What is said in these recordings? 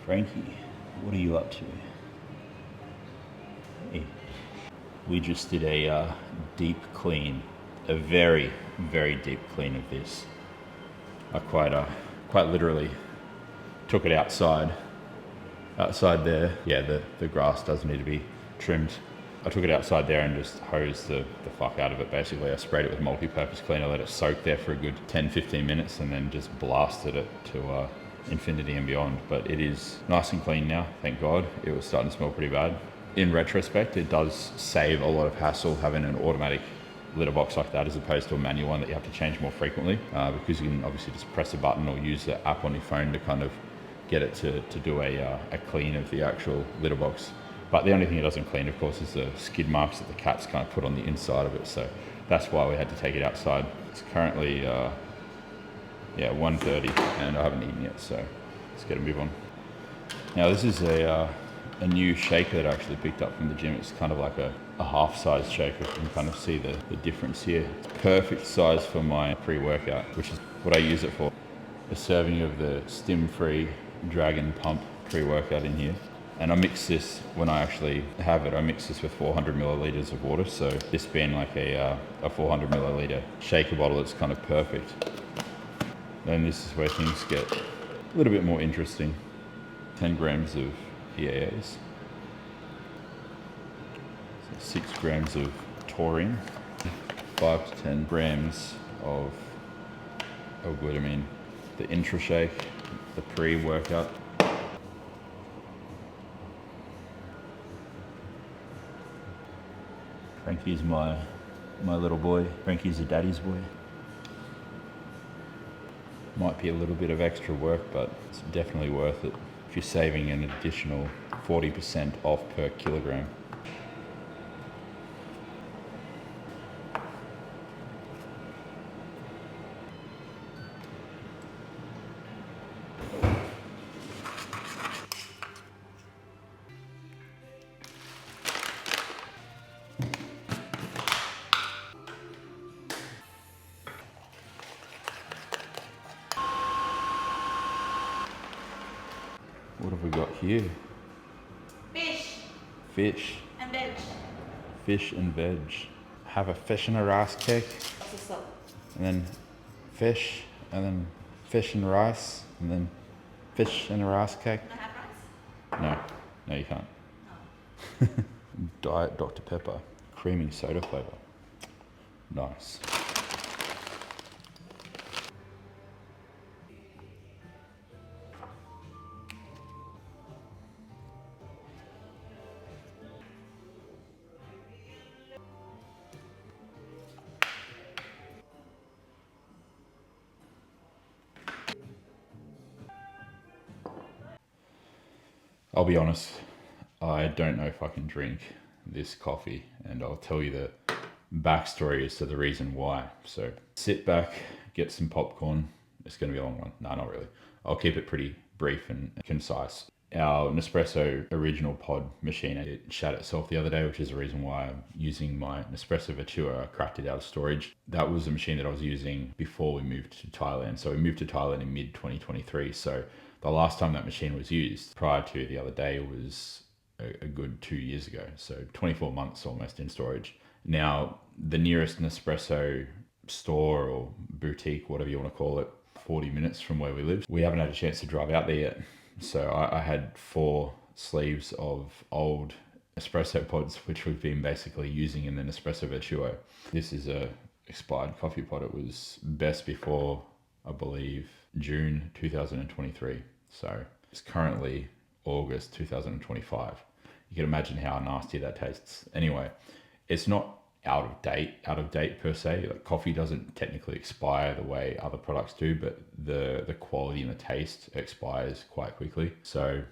Frankie, what are you up to? Hey. We just did a deep clean, a very, very deep clean of this. I quite literally took it outside there. Yeah, the grass does need to be trimmed. I took it outside there and just hosed the fuck out of it basically. I sprayed it with multi-purpose cleaner, let it soak there for a good 10-15 minutes and then just blasted it to infinity and beyond. But it is nice and clean now, thank God. It was starting to smell pretty bad. In retrospect, it does save a lot of hassle having an automatic litter box like that as opposed to a manual one that you have to change more frequently because you can obviously just press a button or use the app on your phone to kind of get it to do a clean of the actual litter box. But the only thing it doesn't clean, of course, is the skid marks that the cats kind of put on the inside of it. So that's why we had to take it outside. It's currently 1:30 and I haven't eaten yet, so let's get a move on. Now this is a new shaker that I actually picked up from the gym. It's kind of like a half-size shaker. You can kind of see the difference here. It's perfect size for my pre-workout, which is what I use it for. A serving of the stim-free Dragon Pump pre-workout in here. And I mix this, when I actually have it, I mix this with 400 milliliters of water. So this being like a 400 milliliter shaker bottle, it's kind of perfect. Then this is where things get a little bit more interesting. 10 grams of EAAs. 6 grams of taurine. 5 to 10 grams of glutamine. The intra shake, the pre-workout. Frankie's my little boy. Frankie's a daddy's boy. Might be a little bit of extra work, but it's definitely worth it if you're saving an additional 40% off per kilogram. What have we got here? Fish. Fish. And veg. Fish and veg. Have a fish and a rice cake. What's the salt? And then fish. And then fish and rice. And then fish and a rice cake. Can I have rice? No, you can't. Oh. Diet Dr. Pepper. Creamy soda flavor. Nice. I'll be honest, I don't know if I can drink this coffee, and I'll tell you the backstory as to the reason why. So sit back, get some popcorn. It's going to be a long one. No, not really. I'll keep it pretty brief and concise. Our Nespresso original pod machine, it shat itself the other day, which is the reason why I'm using my Nespresso Vertua. I cracked it out of storage. That was the machine that I was using before we moved to Thailand. So we moved to Thailand in mid 2023. So the last time that machine was used prior to the other day was a good 2 years ago. So 24 months almost in storage. Now, the nearest Nespresso store or boutique, whatever you want to call it, 40 minutes from where we live. We haven't had a chance to drive out there yet. So I had 4 sleeves of old espresso pods, which we've been basically using in the Nespresso Vertuo. This is a expired coffee pod. It was best before, I believe, June 2023. So it's currently August 2025. You can imagine how nasty that tastes. Anyway, it's not out of date per se. Like, coffee doesn't technically expire the way other products do, but the quality and the taste expires quite quickly. So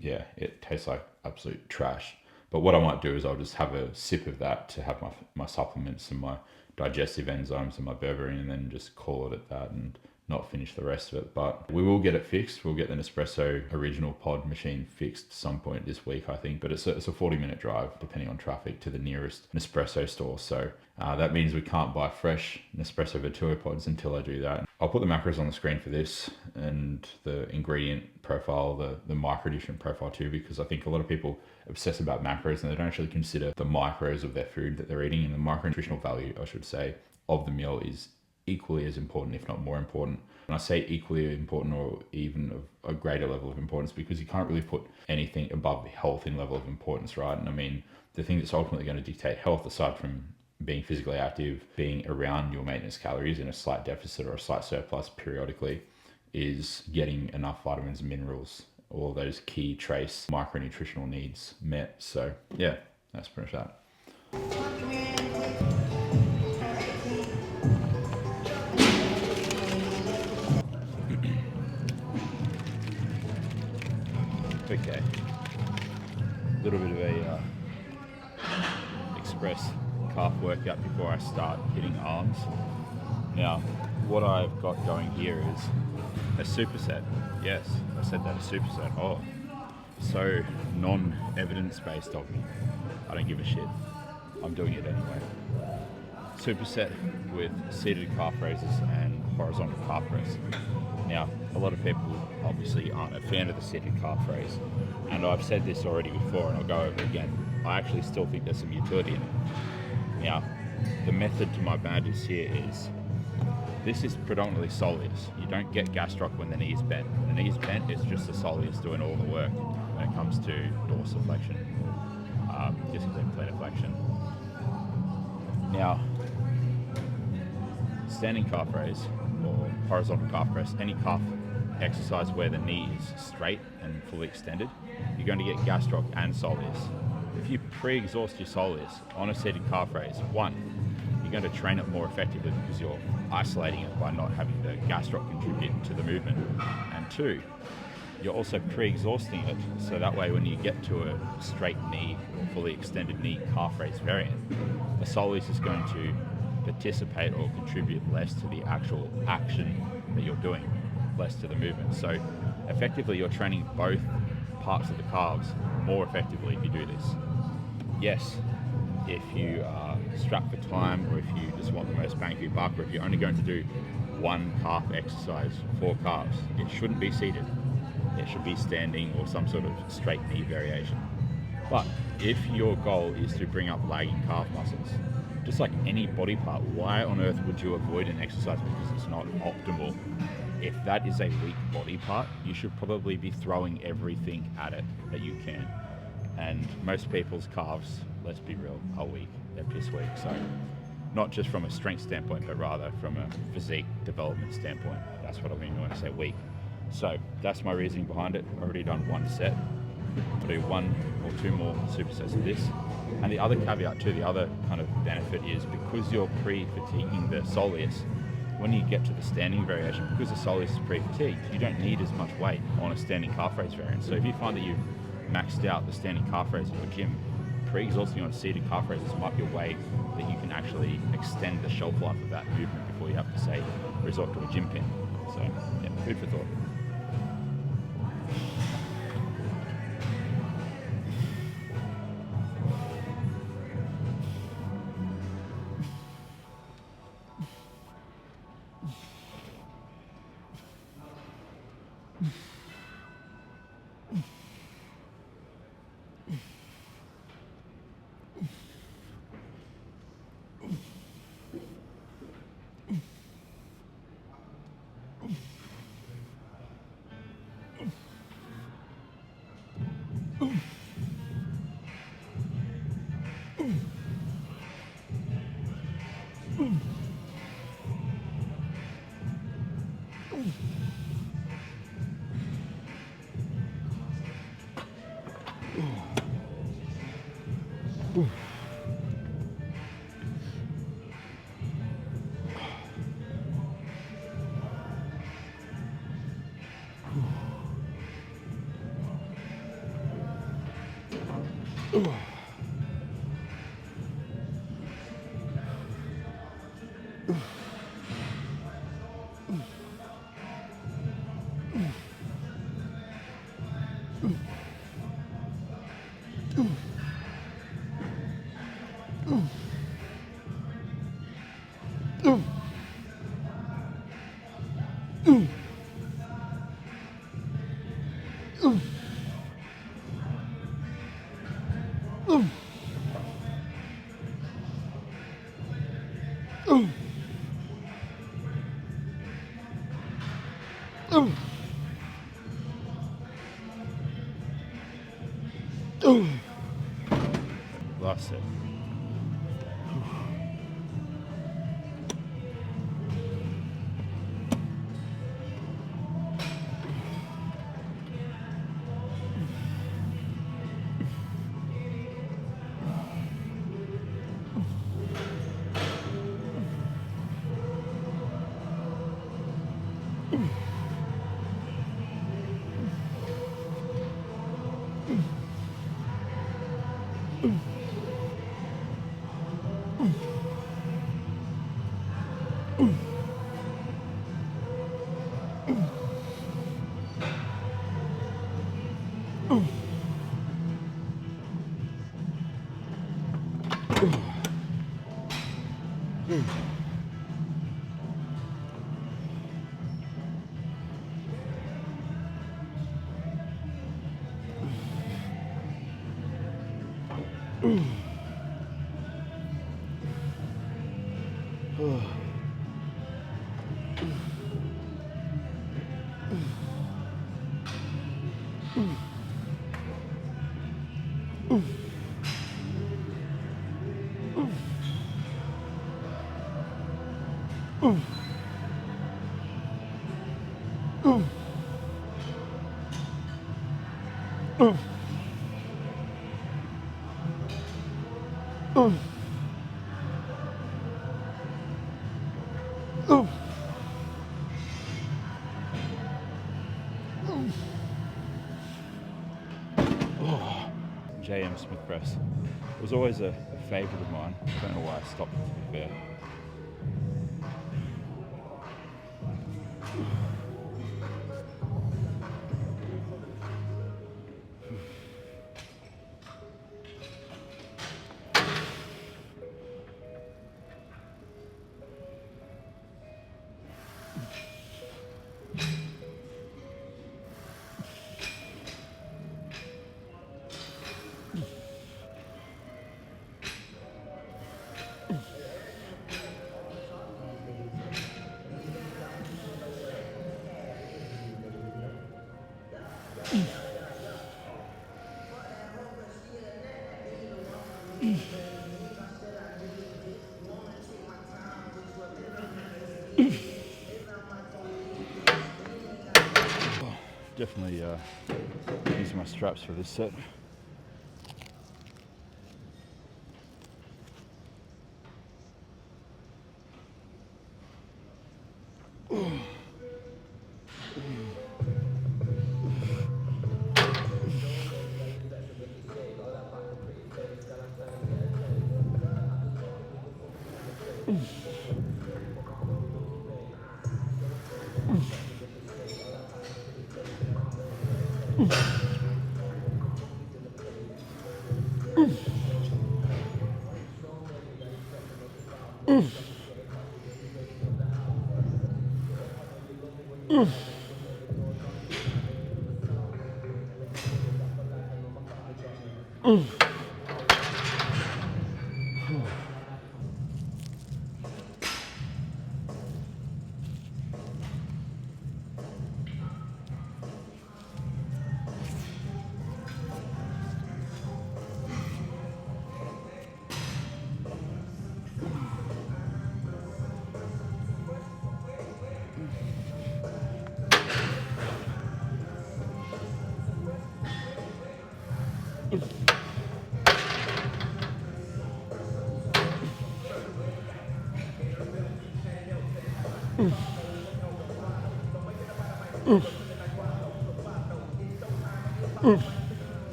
yeah, it tastes like absolute trash. But what I might do is I'll just have a sip of that to have my supplements and my digestive enzymes and my berberine, and then just call it at that and not finish the rest of it. But we will get it fixed. We'll get the Nespresso original pod machine fixed some point this week, I think. But it's a 40-minute drive, depending on traffic, to the nearest Nespresso store. So that means we can't buy fresh Nespresso Vertuo pods until I do that. I'll put the macros on the screen for this and the ingredient profile, the micronutrient profile too, because I think a lot of people obsess about macros and they don't actually consider the micros of their food that they're eating, and the micronutritional value, I should say, of the meal is equally as important, if not more important. And I say equally important or even of a greater level of importance because you can't really put anything above health in level of importance, right? And I mean, the thing that's ultimately going to dictate health, aside from being physically active, being around your maintenance calories in a slight deficit or a slight surplus periodically, is getting enough vitamins and minerals, all those key trace micronutritional needs met. So yeah, that's pretty much that. Okay, a little bit of a express calf workout before I start hitting arms. Now, what I've got going here is a superset. Yes, I said that, a superset. Oh, so non-evidence-based of me. I don't give a shit. I'm doing it anyway. Superset with seated calf raises and horizontal calf raises. Now, a lot of people obviously aren't a fan of the seated calf raise, and I've said this already before and I'll go over it again. I actually still think there's some utility in it. Now, the method to my madness here is, this is predominantly soleus. You don't get gastroc when the knee is bent. When the knee is bent, it's just the soleus doing all the work when it comes to dorsiflexion, discipline plantar flexion. Now, standing calf raise or horizontal calf press, any calf exercise where the knee is straight and fully extended, you're going to get gastroc and soleus. If you pre-exhaust your soleus on a seated calf raise, one, you're going to train it more effectively because you're isolating it by not having the gastroc contribute to the movement. And two, you're also pre-exhausting it, so that way when you get to a straight knee or fully extended knee calf raise variant, the soleus is going to participate or contribute less to the actual action that you're doing, less to the movement. So effectively you're training both parts of the calves more effectively if you do this. Yes, if you are strapped for time, or if you just want the most bang for your buck, or if you're only going to do one calf exercise for calves, it shouldn't be seated. It should be standing or some sort of straight knee variation. But if your goal is to bring up lagging calf muscles, just like any body part, why on earth would you avoid an exercise because it's not optimal? If that is a weak body part, you should probably be throwing everything at it that you can. And most people's calves, let's be real, are weak. They're piss weak. So not just from a strength standpoint, but rather from a physique development standpoint. That's what I mean when I say weak. So that's my reasoning behind it. I've already done one set. I'll do one or two more supersets of this. And the other caveat too, the other kind of benefit is because you're pre-fatiguing the soleus, when you get to the standing variation, because the soleus is pre-fatigued, you don't need as much weight on a standing calf raise variant. So if you find that you've maxed out the standing calf raise in your gym, pre-exhausting on seated calf raises might be a way that you can actually extend the shelf life of that movement before you have to, say, resort to a gym pin. So yeah, food for thought. Last set. JM Smith press. It was always a favourite of mine. I don't know why I stopped, to be fair. Definitely using my straps for this set.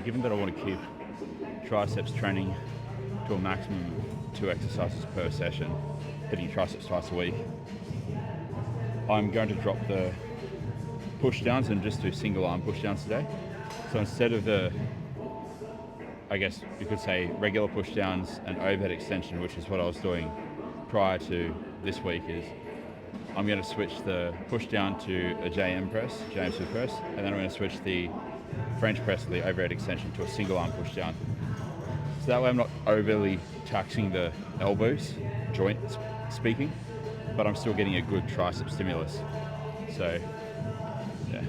given that I want to keep triceps training to a maximum of 2 exercises per session, hitting triceps twice a week, I'm going to drop the push downs and just do single arm push downs today. So instead of the, I guess you could say, regular push downs and overhead extension, which is what I was doing prior to this week, is I'm going to switch the push down to a JM press, JM press, and then I'm going to switch the French press, the overhead extension, to a single arm push down. So that way I'm not overly taxing the elbows, joint speaking, but I'm still getting a good tricep stimulus. So, yeah.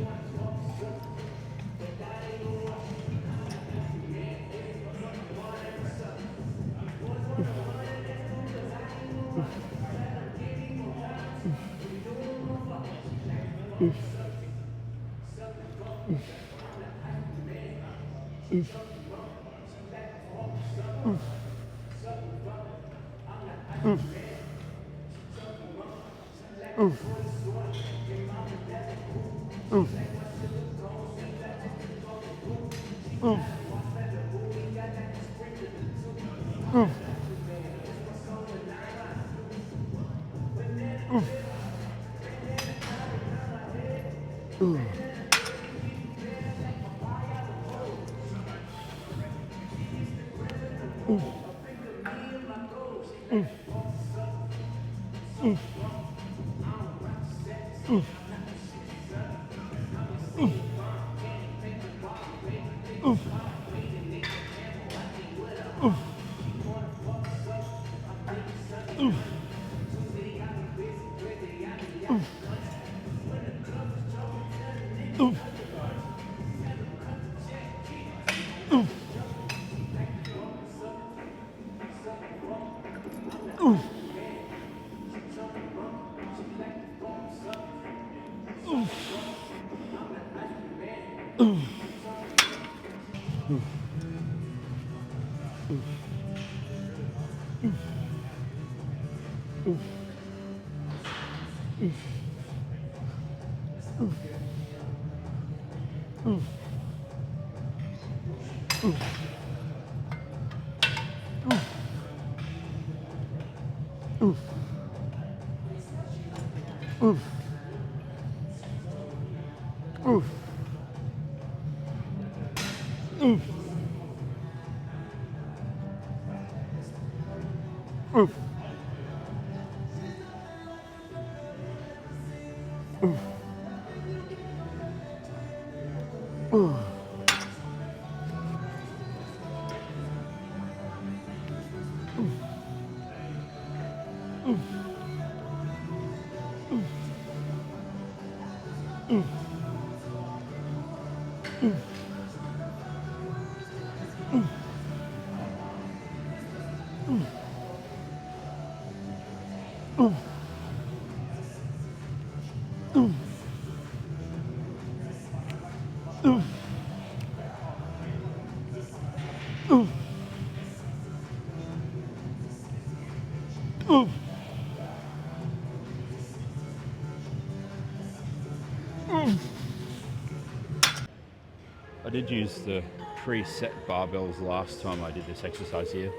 I did use the preset barbells last time I did this exercise here,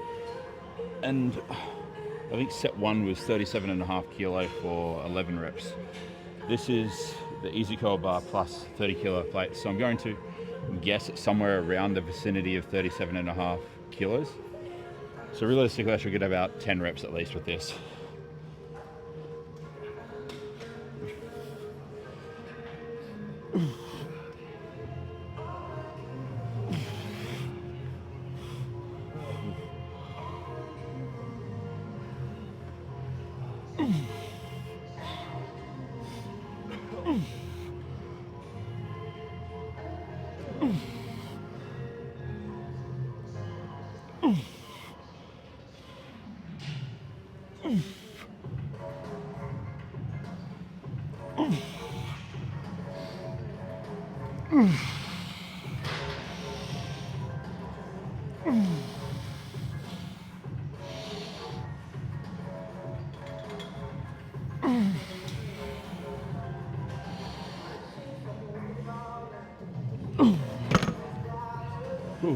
and I think set 1 was 37.5 kilo for 11 reps. This is the Easy Curl bar plus 30 kilo plate, so I'm going to guess it's somewhere around the vicinity of 37.5 kilos. So realistically I should get about 10 reps at least with this. I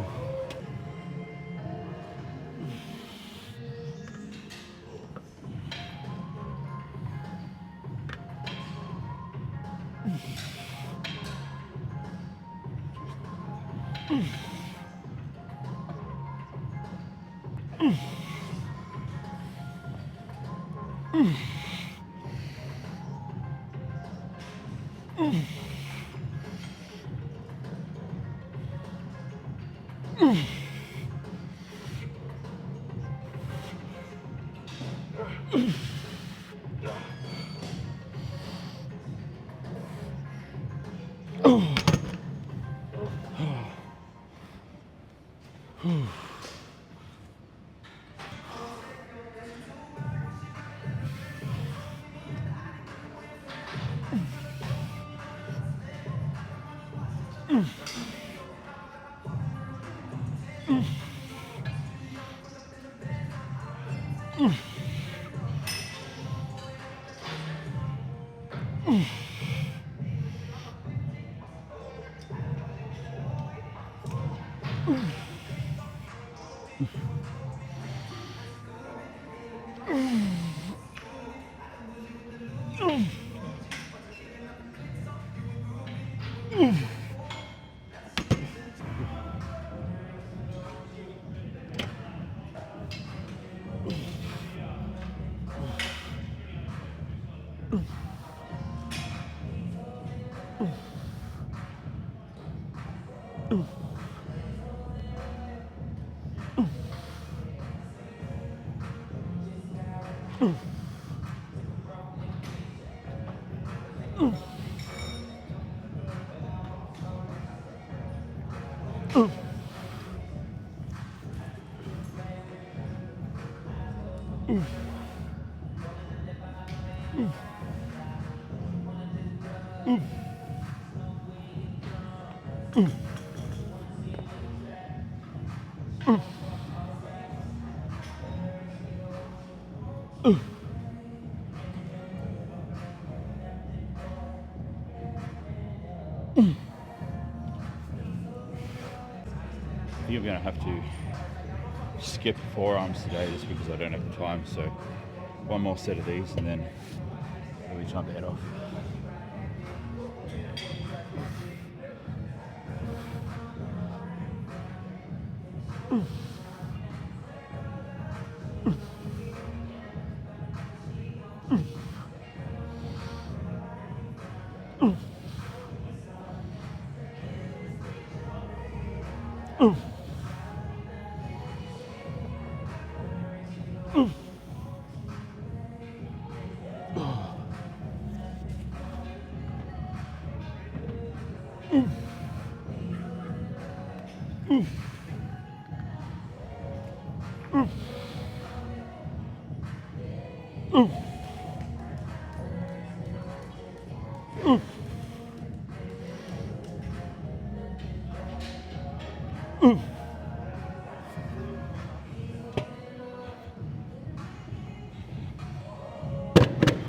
think I'm going to have to skip forearms today just because I don't have the time. So one more set of these and then it'll be time to head off.